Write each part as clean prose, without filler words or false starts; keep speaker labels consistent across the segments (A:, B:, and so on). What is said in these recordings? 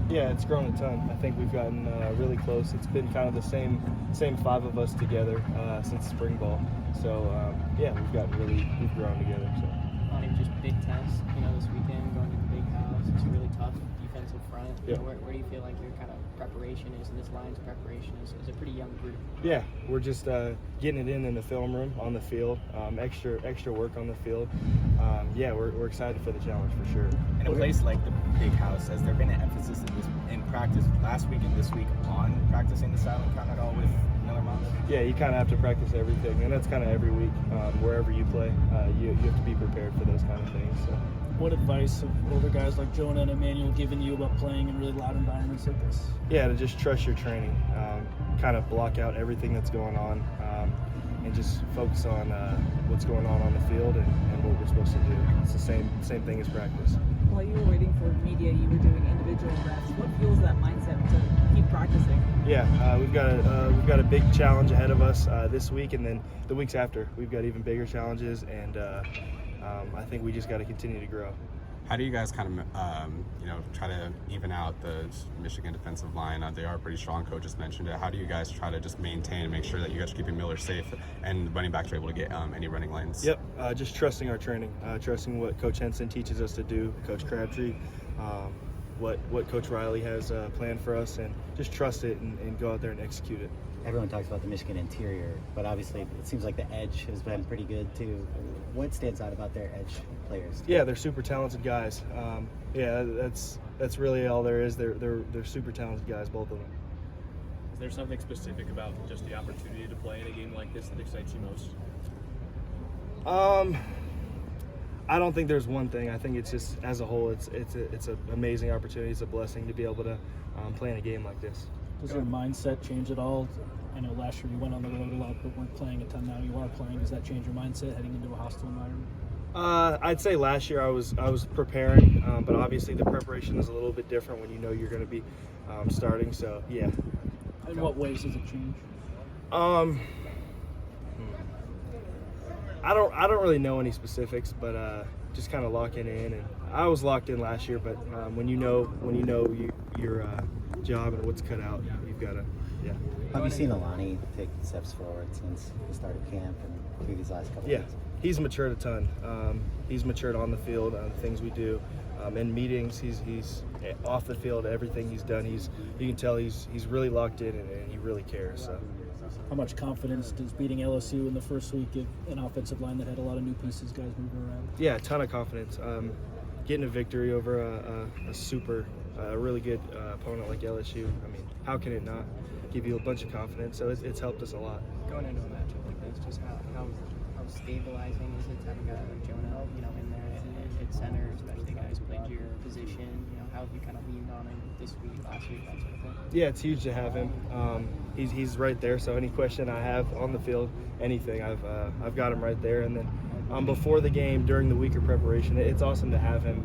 A: Yeah, it's grown a ton. I think we've gotten really close. It's been kind of the same five of us together since spring ball. So yeah, we've grown together. So.
B: Aani, just big test, this weekend going to the big house. It's a really tough defensive front.
A: Yep.
B: Where do you feel like your kind of preparation is, and this line's preparation is a pretty young group?
A: Yeah, we're just getting it in the film room, on the field, extra work on the field. Yeah, we're excited for the challenge for sure.
C: In a place like the big house, has there been an emphasis in practice last week and this week on practicing the silent count at all with Miller Moms?
A: Yeah, you kind of have to practice everything, and that's kind of every week. Wherever you play, you have to be prepared for those kind of things. So.
D: What advice have older guys like Jonah and Emmanuel given you about playing in really loud environments like this?
A: Yeah, to just trust your training, kind of block out everything that's going on, and just focus on what's going on the field and what we're supposed to do. It's the same thing as practice.
E: While you were waiting for media, you were doing individual reps. What fuels that mindset to keep practicing?
A: Yeah, we've got a big challenge ahead of us this week, and then the weeks after we've got even bigger challenges, and I think we just got to continue to grow.
F: How do you guys kind of, try to even out the Michigan defensive line? They are pretty strong. Coach just mentioned it. How do you guys try to just maintain and make sure that you guys are keeping Miller safe and running backs are able to get any running lanes?
A: Yep, just trusting our training, trusting what Coach Henson teaches us to do, Coach Crabtree, what Coach Riley has planned for us, and just trust it and go out there and execute it.
G: Everyone talks about the Michigan interior, but obviously it seems like the edge has been pretty good too. What stands out about their edge players?
A: Yeah, they're super talented guys. Yeah, that's really all there is. They're super talented guys, both of them.
H: Is there something specific about just the opportunity to play in a game like this that excites you most?
A: I don't think there's one thing. I think it's just as a whole, it's an amazing opportunity. It's a blessing to be able to play in a game like this.
D: Does your mindset change at all? I know last year you went on the road a lot, but weren't playing a ton. Now you are playing. Does that change your mindset heading into a hostile environment?
A: I'd say last year I was preparing, but obviously the preparation is a little bit different when you know you're going to be starting. So yeah.
D: In what ways does it change?
A: I don't really know any specifics, but just kind of locking in. And I was locked in last year, but when you know your job and what's cut out, you've got to, yeah.
G: Have you seen Aani take steps forward since the start of camp and through these last couple of weeks?
A: He's matured a ton. He's matured on the field, the things we do, in meetings. He's off the field. Everything he's done, you can tell he's really locked in and he really cares. So.
D: How much confidence does beating LSU in the first week give an offensive line that had a lot of new pieces, guys moving around?
A: Yeah, a ton of confidence. Getting a victory over a really good opponent like LSU. I mean, how can it not give you a bunch of confidence? So it's helped us a lot.
B: Going into a matchup like this, just how stabilizing is it having a guy like Jonah, in there at center, especially guys who played your position? How have you kind of leaned on him this week, last week, that sort of thing?
A: Yeah, it's huge to have him. He's right there. So any question I have on the field, anything, I've got him right there. And then before the game, during the week of preparation, it's awesome to have him.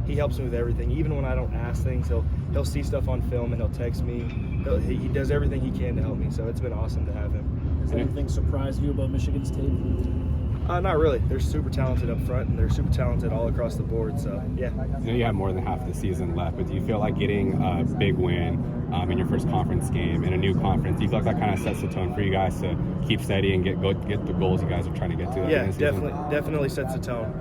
A: He helps me with everything. Even when I don't ask things, he'll see stuff on film and he'll text me. He does everything he can to help me. So it's been awesome to have him.
D: Has anything surprised you about Michigan's tape?
A: Not really. They're super talented up front, and they're super talented all across the board. So, yeah.
F: I know you have more than half the season left, but do you feel like getting a big win in your first conference game in a new conference, do you feel like that kind of sets the tone for you guys to keep steady and get the goals you guys are trying to get to?
A: Yeah, definitely sets the tone.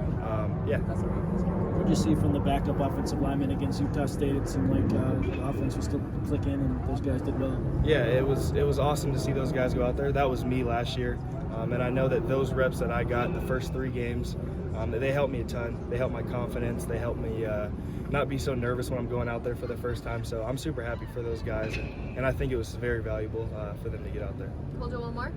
A: Yeah.
D: What did you see from the backup offensive lineman against Utah State? It seemed like the offense was still clicking, and those guys did well.
A: Yeah, it was awesome to see those guys go out there. That was me last year, and I know that those reps that I got in the first 3 games, they helped me a ton. They helped my confidence. They helped me not be so nervous when I'm going out there for the first time. So I'm super happy for those guys, and I think it was very valuable for them to get out there.
I: Hold on one more.